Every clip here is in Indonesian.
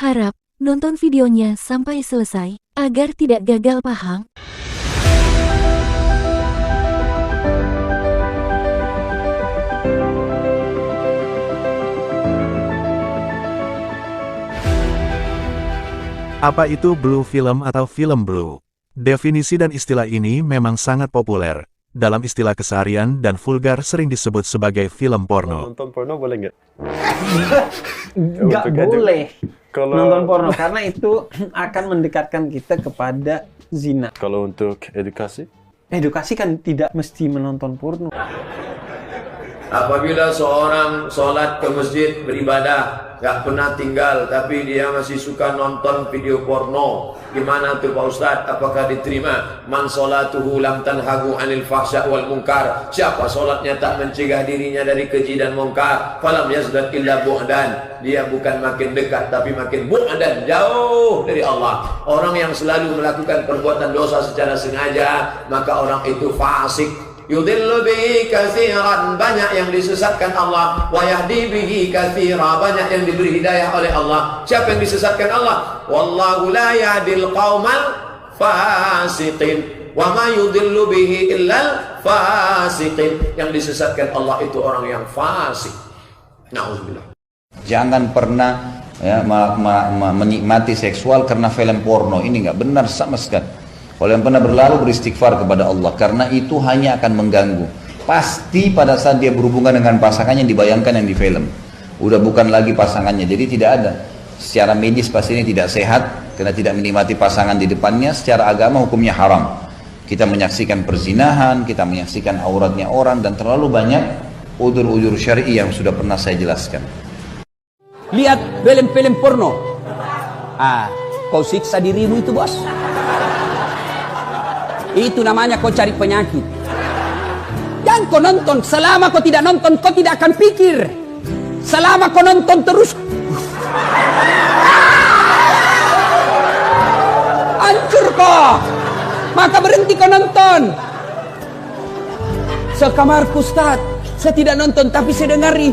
Harap nonton videonya sampai selesai agar tidak gagal paham. Apa itu blue film atau film blue? Definisi dan istilah ini memang sangat populer. Dalam istilah keseharian dan vulgar sering disebut sebagai film porno. Nonton porno boleh nggak? Nggak boleh Kalau nonton porno karena itu akan mendekatkan kita kepada zina. kalau untuk edukasi, Edukasi kan tidak mesti menonton porno. Apabila seorang sholat ke masjid beribadah, gak pernah tinggal, tapi dia masih suka nonton video porno, gimana tuh Pak Ustadz? Apakah diterima? Man sholatuhu lam tanhagu anil fahsya wal munkar. Siapa sholatnya tak mencegah dirinya dari keji dan munkar, falam yazdad illa bu'dan. Dia bukan makin dekat, tapi makin bu'dan, jauh dari Allah. Orang yang selalu melakukan perbuatan dosa secara sengaja, maka orang itu fasik. Yudhillu bihi katsiran, banyak yang disesatkan Allah, wa yahdi bihi katsira, banyak yang diberi hidayah oleh Allah. Siapa yang disesatkan Allah? Wallahu la yahdil qaumal fasiqin wa ma yudhillu bihi illal fasiqin. Yang disesatkan Allah itu orang yang fasik. Nauzubillah. Jangan pernah menikmati seksual karena film porno. Ini nggak benar sama sekali. Kalau yang pernah berlalu beristighfar kepada Allah, karena itu hanya akan mengganggu. Pasti pada saat dia berhubungan dengan pasangannya dibayangkan yang di film. Udah bukan lagi pasangannya, jadi tidak ada. Secara medis pasti ini tidak sehat, karena tidak menikmati pasangan di depannya. Secara agama hukumnya haram. Kita menyaksikan perzinahan, kita menyaksikan auratnya orang, dan terlalu banyak udzur-udzur syar'i yang sudah pernah saya jelaskan. Lihat film-film porno. Kau siksa dirimu itu, bos. Itu namanya kau cari penyakit. Dan kau nonton, selama kau tidak nonton, kau tidak akan pikir. Selama kau nonton terus, hancur kau. Maka berhenti kau nonton. Sekamarku, Ustaz, saya tidak nonton, tapi saya dengari.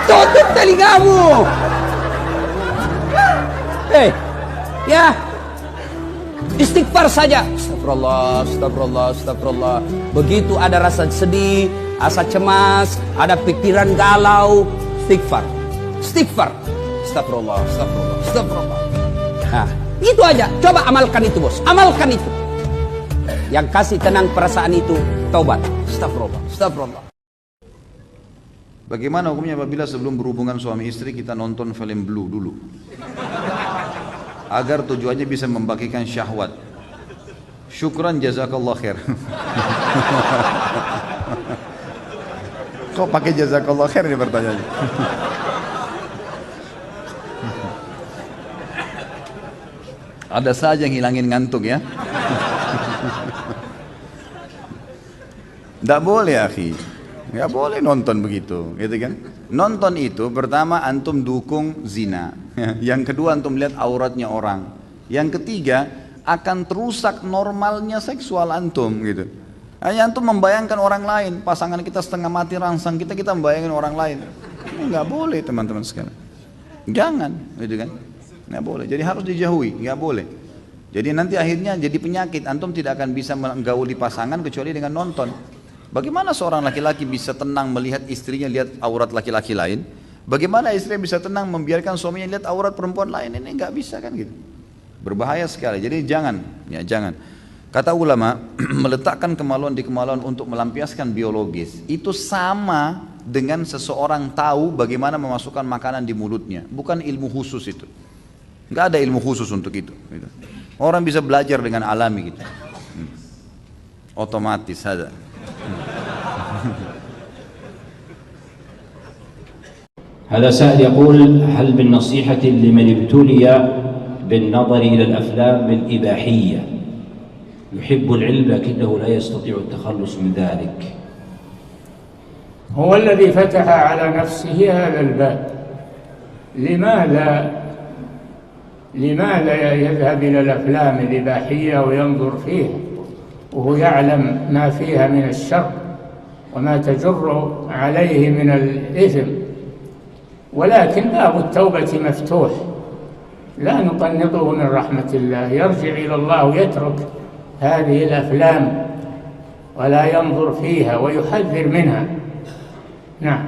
Tutup telingamu. Ya. Istighfar saja. Astagfirullah, astagfirullah, astagfirullah. Begitu ada rasa sedih, rasa cemas, ada pikiran galau, istighfar. Istighfar. Astagfirullah, astagfirullah, astagfirullah. Nah, itu aja. Coba amalkan itu, bos. Amalkan itu. Yang kasih tenang perasaan itu, taubat. Astagfirullah, astagfirullah. Bagaimana hukumnya apabila sebelum berhubungan suami istri kita nonton film blue dulu? Agar tujuannya bisa membagikan syahwat. Syukran jazakallah khair. Kok pakai jazakallah khair ini pertanyaannya? Ada saja yang hilangin ngantuk ya. Tidak boleh akhi. Nggak boleh nonton begitu, gitu kan? Nonton itu pertama antum dukung zina, yang kedua antum lihat auratnya orang, yang ketiga akan terusak normalnya seksual antum, gitu. Hanya antum membayangkan orang lain, pasangan kita setengah mati rangsang kita membayangkan orang lain. Ini nggak boleh teman-teman sekalian. Jangan, gitu kan? Nggak boleh. Jadi harus dijauhi, nggak boleh. Jadi nanti akhirnya jadi penyakit, antum tidak akan bisa menggauli pasangan kecuali dengan nonton. Bagaimana seorang laki-laki bisa tenang melihat istrinya lihat aurat laki-laki lain? Bagaimana istri bisa tenang membiarkan suaminya lihat aurat perempuan lain? Ini nggak bisa kan gitu. Berbahaya sekali. Jadi jangan, ya jangan. Kata ulama, meletakkan kemaluan di kemaluan untuk melampiaskan biologis itu sama dengan seseorang tahu bagaimana memasukkan makanan di mulutnya. Bukan ilmu khusus itu. Nggak ada ilmu khusus untuk itu. Gitu. Orang bisa belajar dengan alami gitu. Otomatis ada. هذا سائل يقول: هل من نصيحة لمن ابتلي بالنظر إلى الأفلام الإباحية يحب العلم لكنه لا يستطيع التخلص من ذلك؟ هو الذي فتح على نفسه هذا الباب. لماذا يذهب إلى الأفلام الإباحية وينظر فيها وهو يعلم ما فيها من الشر وما تجر عليه من الإثم ولكن باب التوبة مفتوح لا نقنطه من رحمة الله يرجع إلى الله ويترك هذه الأفلام ولا ينظر فيها ويحذر منها. Nah,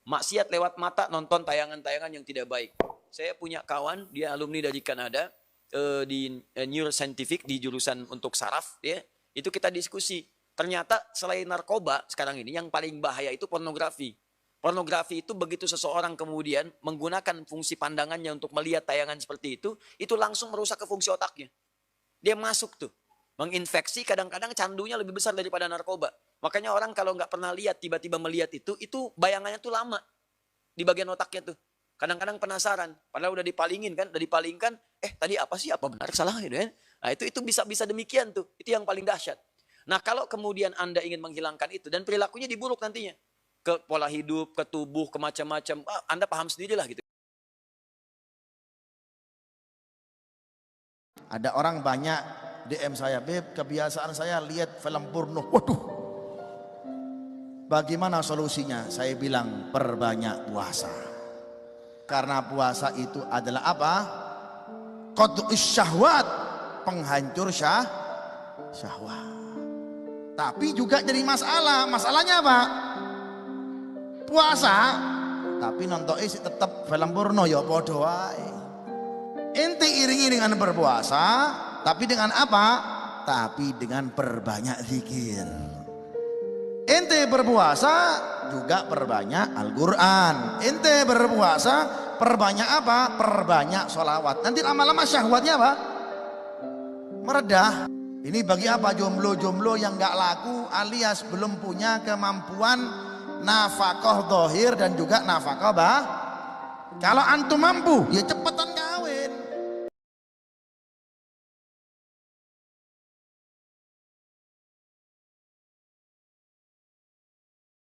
maksiat lewat mata, nonton tayangan-tayangan yang tidak baik. Saya punya kawan, dia alumni dari Kanada, di neuroscientific, di jurusan untuk saraf, ya. Itu kita diskusi. Ternyata selain narkoba sekarang ini yang paling bahaya itu pornografi. Pornografi itu begitu seseorang kemudian menggunakan fungsi pandangannya untuk melihat tayangan seperti itu langsung merusak ke fungsi otaknya. Dia masuk tuh, menginfeksi, kadang-kadang candunya lebih besar daripada narkoba. Makanya orang kalau nggak pernah lihat, tiba-tiba melihat itu bayangannya tuh lama di bagian otaknya tuh. Kadang-kadang penasaran, padahal udah dipalingin kan, tadi apa sih, apa benar, salah gitu kan. Nah itu bisa demikian tuh, itu yang paling dahsyat. Nah kalau kemudian Anda ingin menghilangkan itu dan perilakunya diburuk nantinya, ke pola hidup, ke tubuh, ke macam-macam, Anda paham sendirilah gitu. Ada orang banyak DM saya, Beb, kebiasaan saya lihat film porno. Waduh, bagaimana solusinya? Saya bilang perbanyak puasa. Karena puasa itu adalah apa? Qat'us syahwat, penghancur syahwat. Tapi juga jadi masalah. Masalahnya apa? Puasa, tapi nonton isi tetap film porno ya podo wae. Ente iringi dengan berpuasa, tapi dengan apa? Tapi dengan perbanyak zikir. Ente berpuasa juga perbanyak Al-Quran. Ente berpuasa perbanyak apa? Perbanyak sholawat. Nanti lama-lama syahwatnya apa? Meredah. Ini bagi apa? Jomblo-jomblo yang gak laku alias belum punya kemampuan nafkah zahir dan juga nafkah bah. Kalau antum mampu, ya cepetan